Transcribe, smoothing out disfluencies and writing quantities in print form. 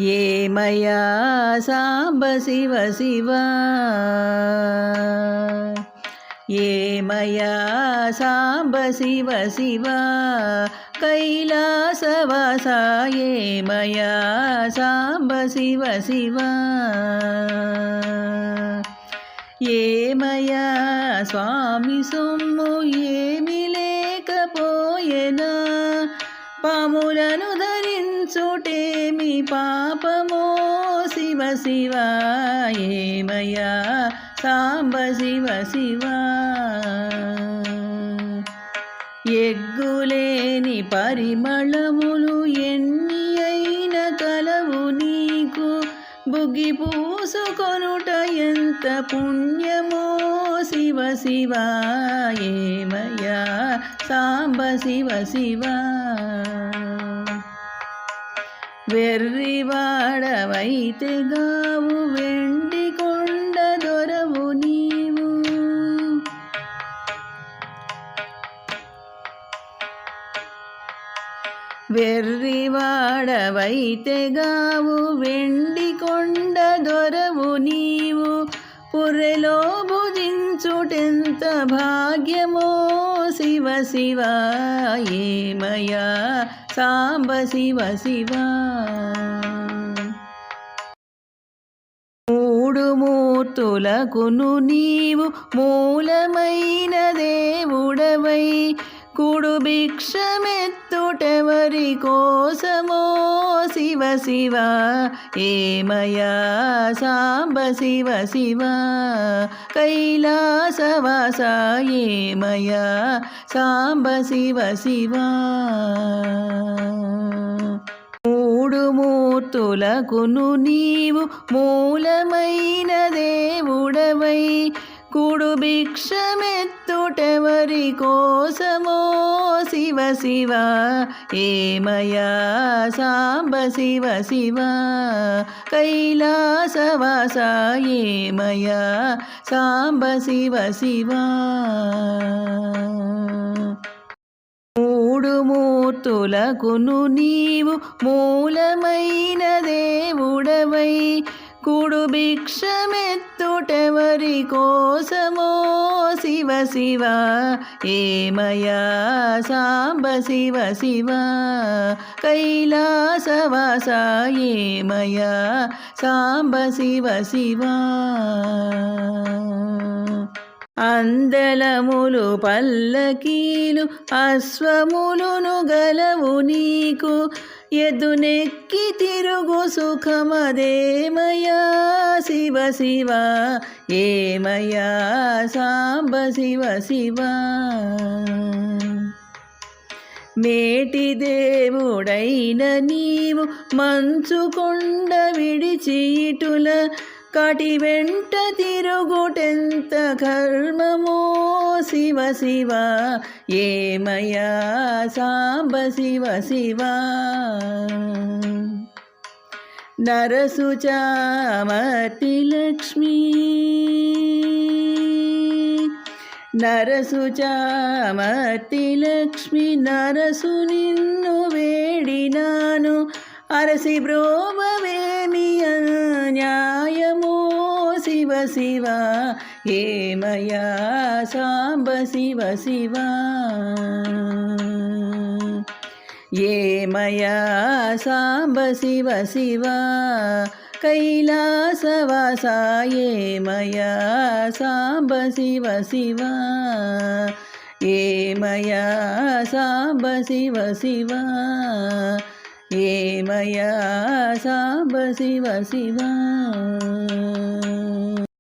ఏమయ్యా సాంబ శివ శివ ఏమయ్యా సాంబ శివ శివ కైలాసవాస ఏమయ్యా సాంబ శివ శివ ఏమయ్యా స్వామి సొమ్ము ఏమి లేకపోయేనా పాములను ధరించుటేమి పాపమో శివ శివ ఏమయ్యా సాంబ శివ శివ ఎగ్గులేని పరిమళములు ఎన్ని అయిన కలవు నీకు బుగ్గి పూసుకొనుట ఎంత పుణ్యమో శివ శివ ఏమయ్యా సాంబ శివ శివ వెర్రివాడవైతే గావు వెండి కొండ దొరవు నీవు వెర్రివాడవైతే గావు వెండి కొండ దొరవు నీవు పుర్రెలో భుజించుటెంత భాగ్యమో శివ శివ ఏమయ్యా సాంబ శివ శివ మూడు మూర్తులకును నీవు మూలమైన దేవుడవై కుడు భిక్షమెత్తుటెవరి కోసమో శివ శివ ఏమయ్యా సాంబ శివ శివ కైలాసవాస ఏమయ్యా సాంబ శివ శివ మూడు మూర్తులకును నీవు మూలమైన దేవుడవై కుడు భిక్షమెత్తుటెవరి కోసమో శివ శివ ఏమయ్యా సాంబ శివ శివ కైలాసవాస ఏమయ్యా సాంబ శివ శివ మూడు మూర్తులకును నీవు మూలమైన దేవుడవై కుడు భిక్షమెత్తుటెవరి కోసమో శివ శివ ఏమయ్యా సాంబ శివ శివ కైలాసవాస ఏమయ్యా సాంబ శివ శివ అందలములు పల్లకీలు అశ్వములును గలవు నీకు ఎదునెక్కి తిరుగు సుఖమదేమయ్యా శివ శివ ఏమయ్యా సాంబ శివ శివ మేటి దేవుడైన నీవు మంచు కొండ విడిచి ఇటుల కటి వెంట తిరుగుటెంత కర్మమో శివ శివ ఏమయ్యా సాంబ శివ శివ నరసుచామర్తి లక్ష్మీ నరసుచామర్తి లక్ష్మి నరసు నిన్ను వేడినాను అరసి బ్రోమవేమి న్యాయమో శివ శివ ఏమయ్యా సాంబ శివ శివ ఏమయ్యా సాంబ శివ శివ కైలాసవాస ఏమయ్యా సాంబ శివ శివ ఏమయ్యా సాంబ శివ శివ ఏమయ్యా సాంబ శివ శివ